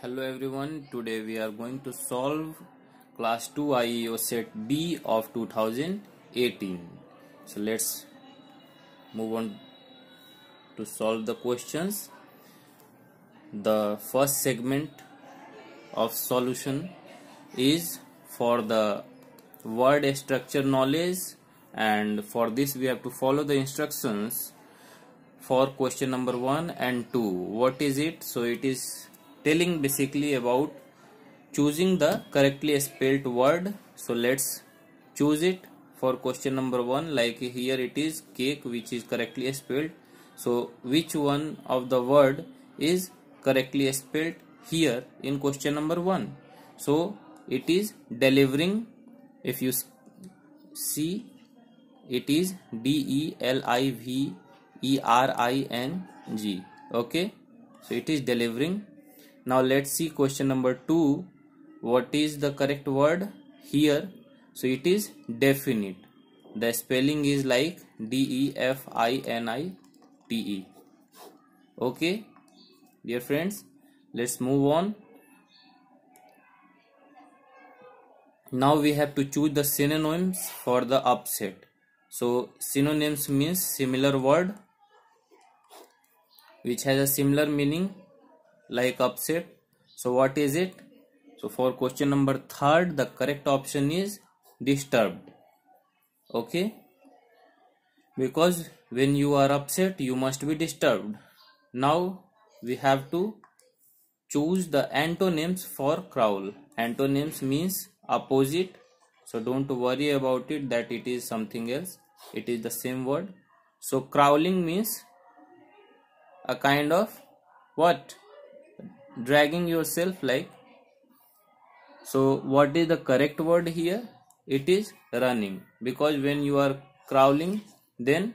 Hello everyone, today we are going to solve class 2 IEO set B of 2018. So let's move on to solve the questions. The first segment of solution is for the word structure knowledge, and for this we have to follow the instructions for question number 1 and 2. What is it? So it is telling basically about choosing the correctly spelled word. So let's choose it for question number 1. Like here it is cake, which is correctly spelled. So which one of the word is correctly spelled here in question number 1? So it is delivering. If you see, it is DELIVERING. Okay, so it is delivering. Now let's see question number 2. What is the correct word here? So it is definite. The spelling is like DEFINITE. Okay, dear friends, let's move on. Now we have to choose the synonyms for the upset. So synonyms means similar word which has a similar meaning like upset. So what is it? So for question number 3, the correct option is disturbed. Okay, because when you are upset you must be disturbed. Now we have to choose the antonyms for crowl. Antonyms means opposite, so don't worry about it that it is something else, it is the same word. So crawling means a kind of what? Dragging yourself like. So what is the correct word here? It is running, because when you are crawling then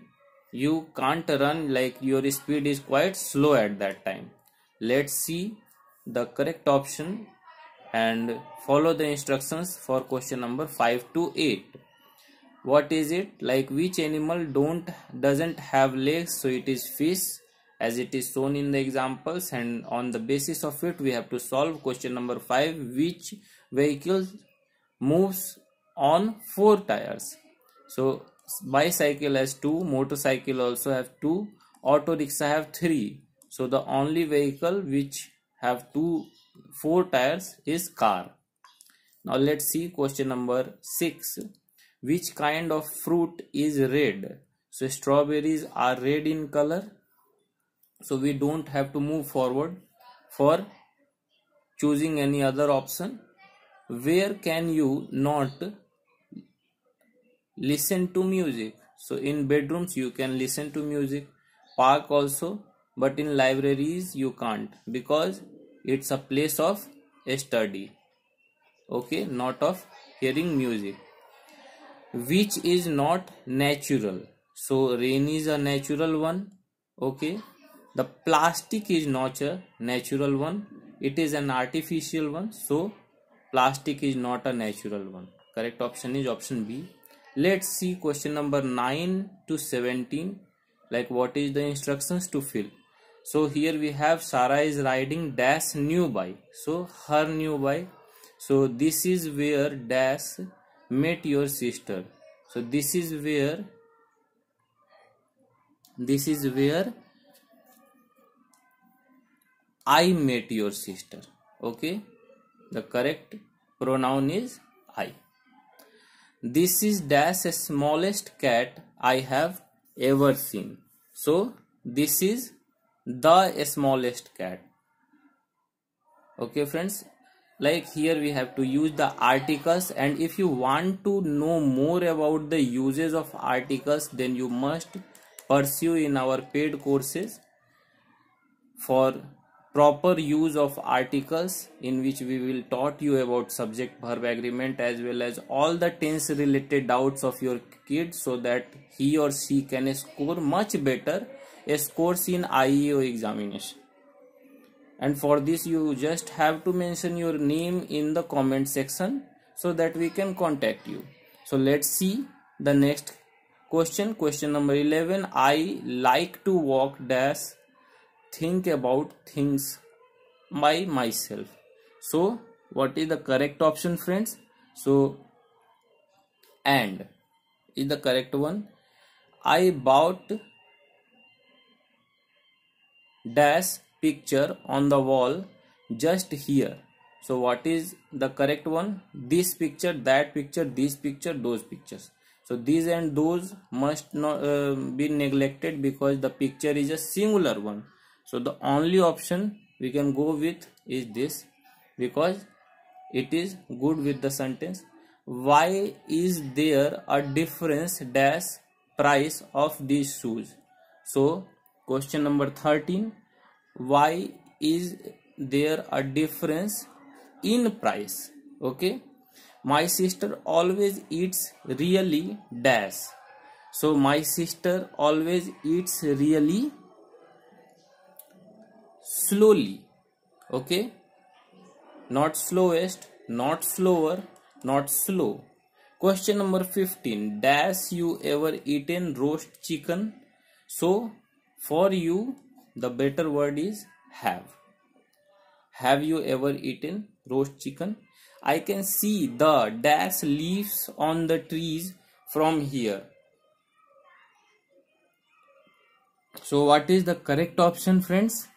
you can't run, like your speed is quite slow at that time. Let's see the correct option and follow the instructions for question number 5 to 8. What is it? Like which animal doesn't have legs? So it is fish, as it is shown in the examples, and on the basis of it we have to solve question number 5. Which vehicle moves on 4 tires? So bicycle has 2, motorcycle also have 2, auto rickshaw have 3. So the only vehicle which have 4 tires is car. Now let's see question number 6. Which kind of fruit is red? So strawberries are red in color. So we don't have to move forward for choosing any other option. Where can you not listen to music? So in bedrooms you can listen to music, park also, but in libraries you can't, because it's a place of study. Okay, not of hearing music. Which is not natural? So rain is a natural one. Okay, the plastic is not a natural one, it is an artificial one. So plastic is not a natural one. Correct option is option B. Let's see question number 9 to 17. Like what is the instructions to fill? So here we have Sarah is riding dash new bike. So her new bike. So this is where dash met your sister. So this is where I met your sister. Okay, the correct pronoun is I. This is dash smallest cat I have ever seen. So this is the smallest cat. Okay friends, like here we have to use the articles, and if you want to know more about the uses of articles, then you must pursue in our paid courses for proper use of articles, in which we will taught you about subject verb agreement as well as all the tense related doubts of your kid, so that he or she can score much better scores in IEO examination. And for this you just have to mention your name in the comment section so that we can contact you. So let's see the next question. Question number 11. I like to walk dash think about things by myself. So what is the correct option, friends? So and is the correct one. I bought dash picture on the wall just here. So what is the correct one? This picture, that picture, this picture, those pictures. So these and those must not be neglected because the picture is a singular one. So the only option we can go with is this, because it is good with the sentence. Why is there a difference dash price of these shoes? So question number 13, why is there a difference in price? Okay, my sister always eats really dash. So my sister always eats really slowly. Okay, not slowest, not slower, not slow. Question number 15, dash you ever eaten roast chicken? So for you the better word is have. Have you ever eaten roast chicken? I can see the dash leaves on the trees from here. So what is the correct option, friends?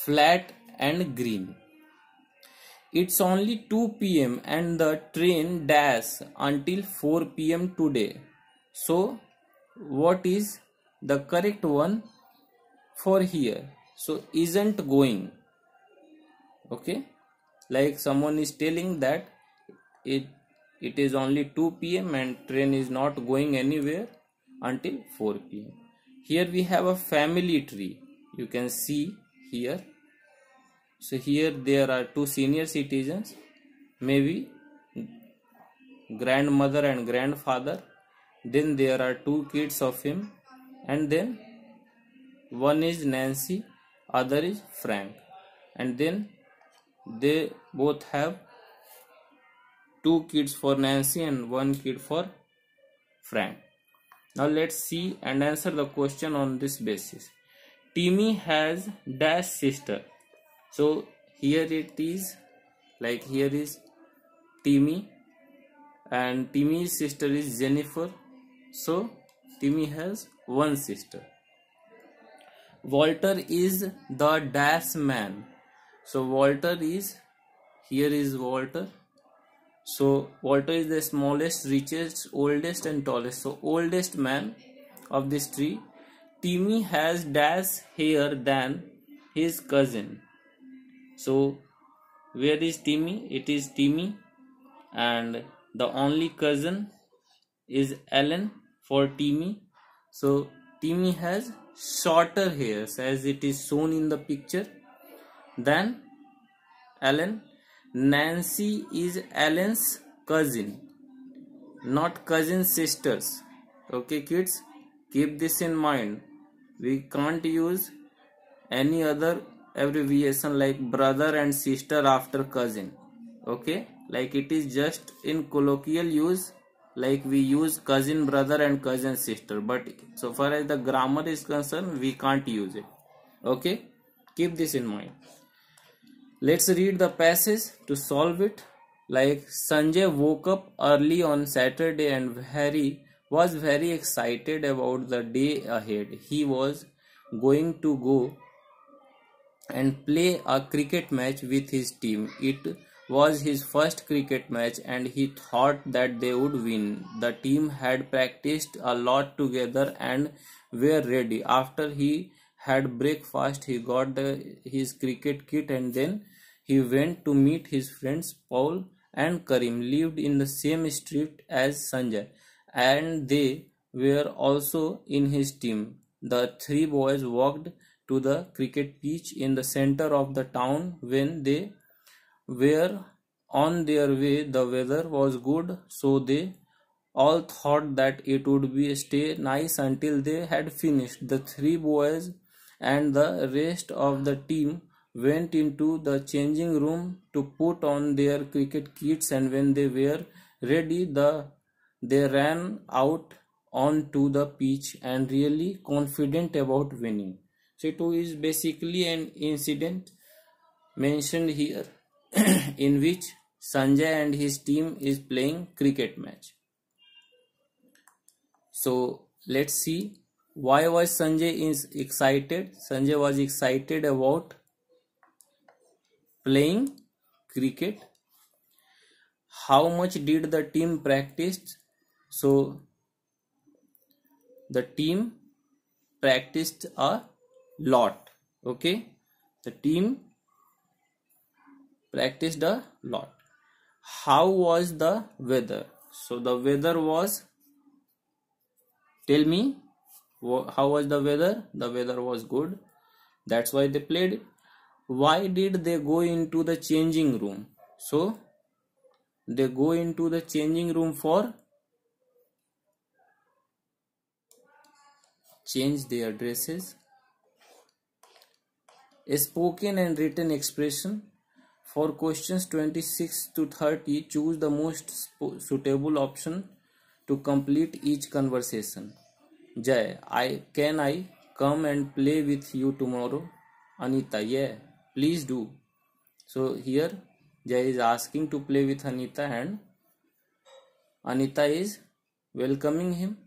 Flat and green. It's only 2 p.m. and the train dash until 4 p.m. today. So what is the correct one for here? So isn't going. Okay, like someone is telling that it is only 2 p.m. and train is not going anywhere until 4 p.m. Here we have a family tree, you can see here. So here there are two senior citizens, maybe grandmother and grandfather, then there are two kids of him, and then one is Nancy, other is Frank, and then they both have two kids for Nancy and one kid for Frank. Now let's see and answer the question on this basis. Timmy has dash sister. So here it is, like here is Timmy and Timmy's sister is Jennifer. So Timmy has one sister. Walter is the dash man. So Walter is, here is Walter. So Walter is the smallest, richest, oldest and tallest. So oldest man of this tree. Timmy has dash hair than his cousin. So where is Timmy? It is Timmy, and the only cousin is Alan for Timmy. So Timmy has shorter hairs as it is shown in the picture than Alan. Nancy is Alan's cousin, not cousin sisters. Okay kids, keep this in mind. We can't use any other abbreviation like brother and sister after cousin. Okay, like it is just in colloquial use, like we use cousin brother and cousin sister, but so far as the grammar is concerned we can't use it. Okay, keep this in mind. Let's read the passage to solve it. Like Sanjay woke up early on Saturday and was very excited about the day ahead. He was going to go and play a cricket match with his team. It was his first cricket match and he thought that they would win. The team had practiced a lot together and were ready. After he had breakfast, he got his cricket kit and then he went to meet his friends. Paul and Karim lived in the same street as Sanjay and they were also in his team. The three boys walked to the cricket pitch in the center of the town. When they were on their way, the weather was good, so they all thought that it would be stay nice until they had finished. The three boys and the rest of the team went into the changing room to put on their cricket kits, and when they were ready, they ran out onto the pitch and really confident about winning. So it is basically an incident mentioned here in which Sanjay and his team is playing cricket match. So let's see why was Sanjay is excited. Sanjay was excited about playing cricket. How much did the team practice? So the team practiced a lot. Okay, the team practiced a lot. How was the weather? So the weather was, tell me, how was the weather? The weather was good. That's why they played. Why did they go into the changing room? So they go into the changing room for change their dresses. A spoken and written expression. For questions 26 to 30, choose the most suitable option to complete each conversation. Jai, can I come and play with you tomorrow? Anita, yeah, please do. So here Jai is asking to play with Anita and Anita is welcoming him.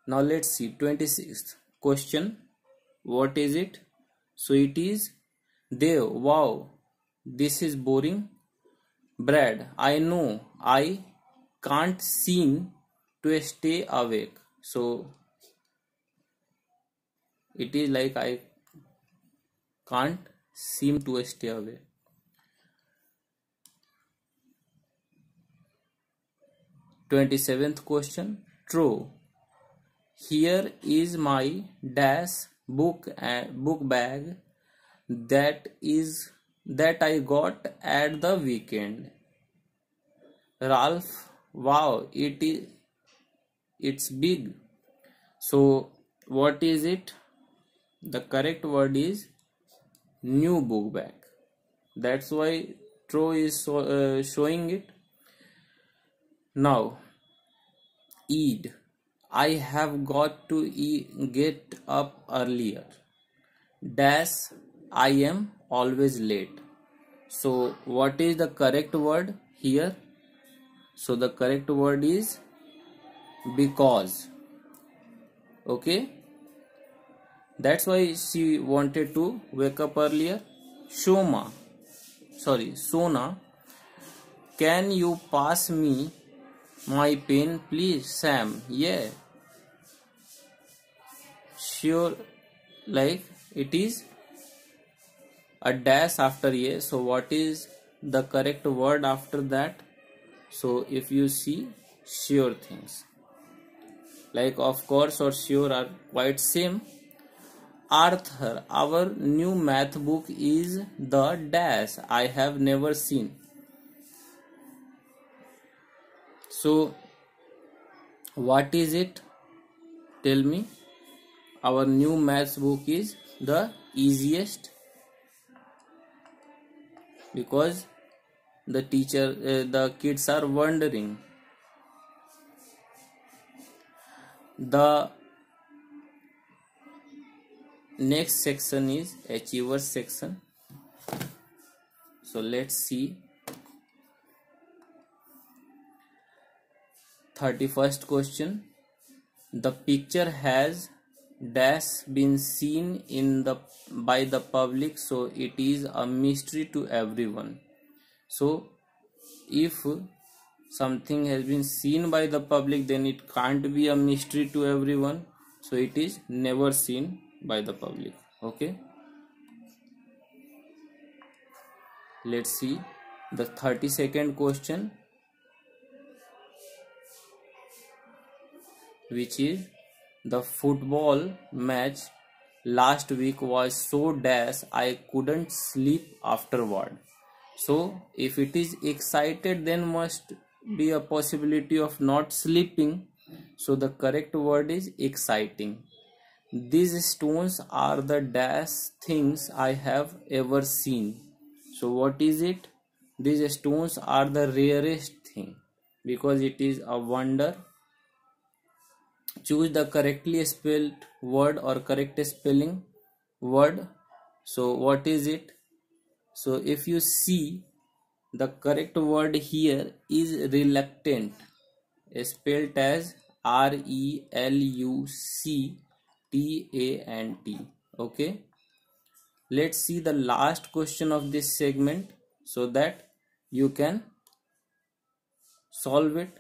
Now let's see 26th question. What is it? So it is Dev, wow, this is boring. Brad, I know, I can't seem to stay awake. So it is like I can't seem to stay awake. 27th question. True. Here is my dash book bag that I got at the weekend. Ralph, wow, it's big. So what is it? The correct word is new book bag. That's why Tro is showing it. Now Eid, I have got to get up earlier. Dash, I am always late. So what is the correct word here? So the correct word is because. Okay, that's why she wanted to wake up earlier. Sona, can you pass me my pen please? Sam, yeah, sure. Like it is a dash after yeah. So what is the correct word after that? So if you see, sure things, like of course or sure are quite same. Arthur, our new math book is the dash I have never seen. So what is it? Tell me. Our new maths book is the easiest because the kids are wondering. The next section is achievers section. So let's see 31st question. The picture has dash been seen by the public, so it is a mystery to everyone. So if something has been seen by the public, then it can't be a mystery to everyone, so it is never seen by the public. Okay, let's see the 32nd question, which is the football match last week was so dash I couldn't sleep afterward. So if it is excited, then must be a possibility of not sleeping. So the correct word is exciting. These stones are the dash things I have ever seen. So what is it? These stones are the rarest thing because it is a wonder. Choose the correctly spelled word or correct spelling. word. So what is it? So if you see, the correct word here is reluctant, spelled as RELUCTANT. Okay, let's see the last question of this segment so that you can solve it.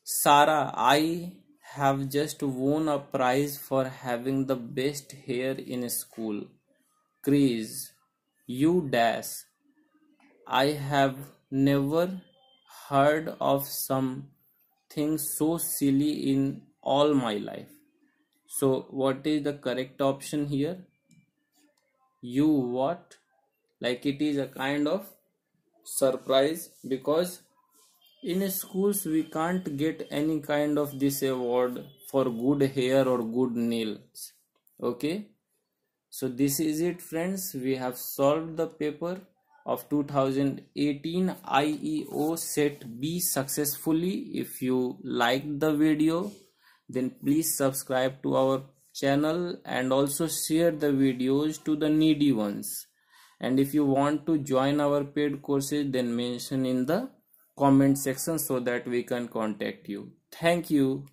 Sarah, I have just won a prize for having the best hair in school. Chris, you dash. I have never heard of something so silly in all my life. So what is the correct option here? You what? Like it is a kind of surprise, because in schools we can't get any kind of this award for good hair or good nails. Okay, so this is it, friends. We have solved the paper of 2018 IEO set B successfully. If you liked the video, then please subscribe to our channel and also share the videos to the needy ones. And if you want to join our paid courses, then mention in the comment section so that we can contact you. Thank you.